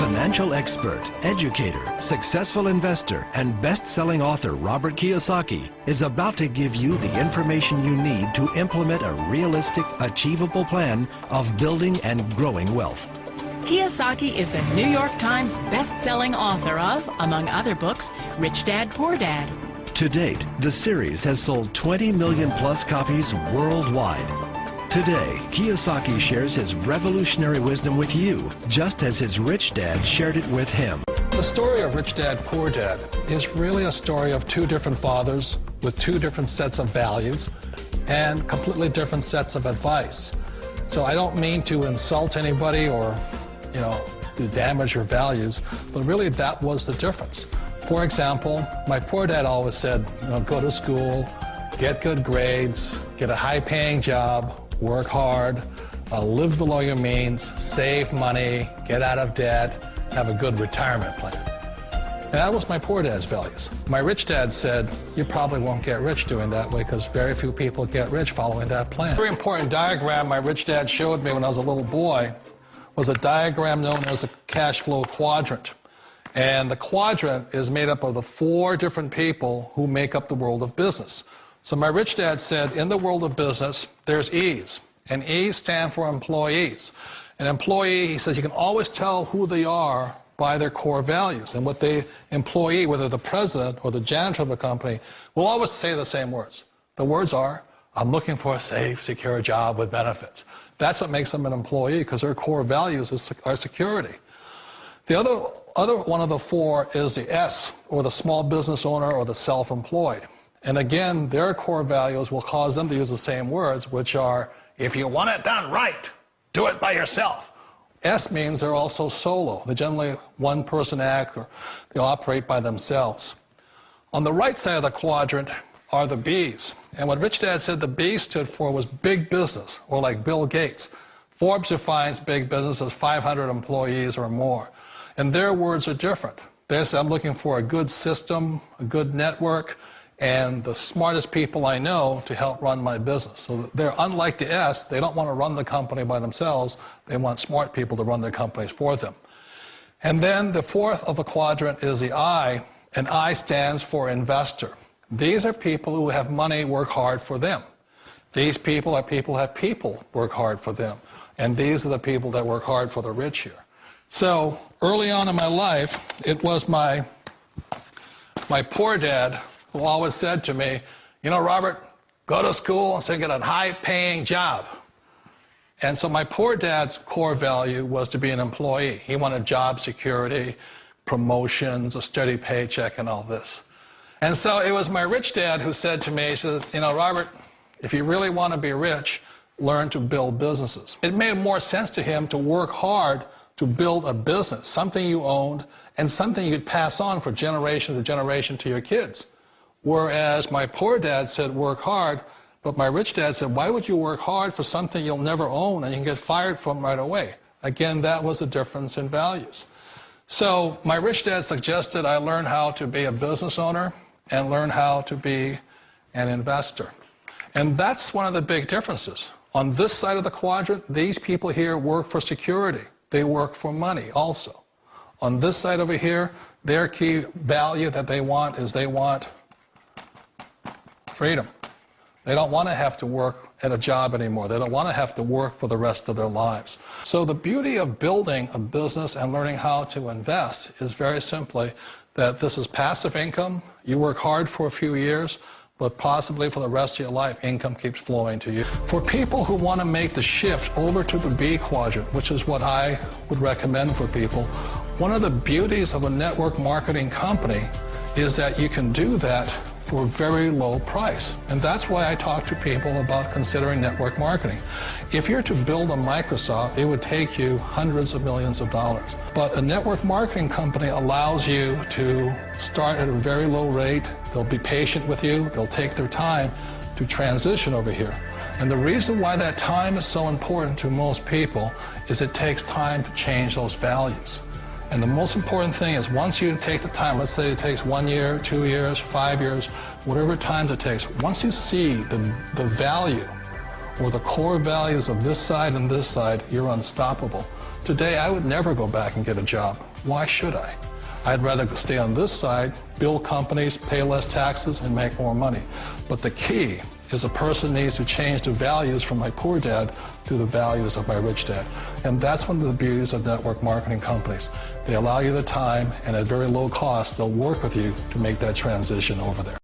Financial expert, educator, successful investor, and best-selling author Robert Kiyosaki is about to give you the information you need to implement a realistic, achievable plan of building and growing wealth. Kiyosaki is the New York Times best-selling author of, among other books, Rich Dad, Poor Dad. To date, the series has sold 20 million plus copies worldwide. Today, Kiyosaki shares his revolutionary wisdom with you, just as his rich dad shared it with him. The story of Rich Dad, Poor Dad is really a story of two different fathers with two different sets of values and completely different sets of advice. So I don't mean to insult anybody or, to damage your values, but really that was the difference. For example, my poor dad always said, go to school, get good grades, get a high-paying job, work hard, live below your means, save money, get out of debt, have a good retirement plan. And that was my poor dad's values. My rich dad said, you probably won't get rich doing that way because very few people get rich following that plan. A very important diagram my rich dad showed me when I was a little boy was a diagram known as a cash flow quadrant. And the quadrant is made up of the four different people who make up the world of business. So my rich dad said, in the world of business, there's E's. And E's stand for employees. An employee, he says, you can always tell who they are by their core values. And what the employee, whether the president or the janitor of the company, will always say the same words. The words are, I'm looking for a safe, secure job with benefits. That's what makes them an employee, because their core values are security. The other one of the four is the S, or the small business owner or the self-employed. And again, their core values will cause them to use the same words, which are, if you want it done right, do it by yourself. S means they're also solo. They're generally one-person act, or they operate by themselves. On the right side of the quadrant are the B's. And what Rich Dad said the B stood for was big business, or like Bill Gates. Forbes defines big business as 500 employees or more. And their words are different. They say, I'm looking for a good system, a good network, and the smartest people I know to help run my business. So they're unlike the S. They don't want to run the company by themselves. They want smart people to run their companies for them. And then the fourth of the quadrant is the I, and I stands for investor. These are people who have money work hard for them. These people are people who have people work hard for them. And these are the people that work hard for the rich here. So early on in my life, it was my poor dad who always said to me, Robert, go to school and get a high-paying job. And so my poor dad's core value was to be an employee. He wanted job security, promotions, a steady paycheck, and all this. And so it was my rich dad who said to me, he says, Robert, if you really want to be rich, learn to build businesses. It made more sense to him to work hard to build a business, something you owned, and something you could pass on for generation to generation to your kids. Whereas my poor dad said work hard, but my rich dad said, why would you work hard for something you'll never own and you can get fired from right away? Again, that was the difference in values. So my rich dad suggested I learn how to be a business owner and learn how to be an investor. And that's one of the big differences. On this side of the quadrant, these people here work for security. They work for money also. On this side over here, their key value that they want is they want freedom. They don't want to have to work at a job anymore. They don't want to have to work for the rest of their lives. So the beauty of building a business and learning how to invest is very simply that this is passive income. You work hard for a few years, but possibly for the rest of your life, income keeps flowing to you. For people who want to make the shift over to the B quadrant, which is what I would recommend for people, one of the beauties of a network marketing company is that you can do that for a very low price. And that's why I talk to people about considering network marketing. If you're to build a Microsoft, it would take you hundreds of millions of dollars. But a network marketing company allows you to start at a very low rate. They'll be patient with you. They'll take their time to transition over here. And the reason why that time is so important to most people is it takes time to change those values. And the most important thing is once you take the time, let's say it takes 1 year, 2 years, 5 years, whatever time it takes, once you see the value or the core values of this side and this side, you're unstoppable. Today, I would never go back and get a job. Why should I? I'd rather stay on this side, build companies, pay less taxes, and make more money. But the key is a person needs to change the values from my poor dad to the values of my rich dad. And that's one of the beauties of network marketing companies. They allow you the time, and at very low cost, they'll work with you to make that transition over there.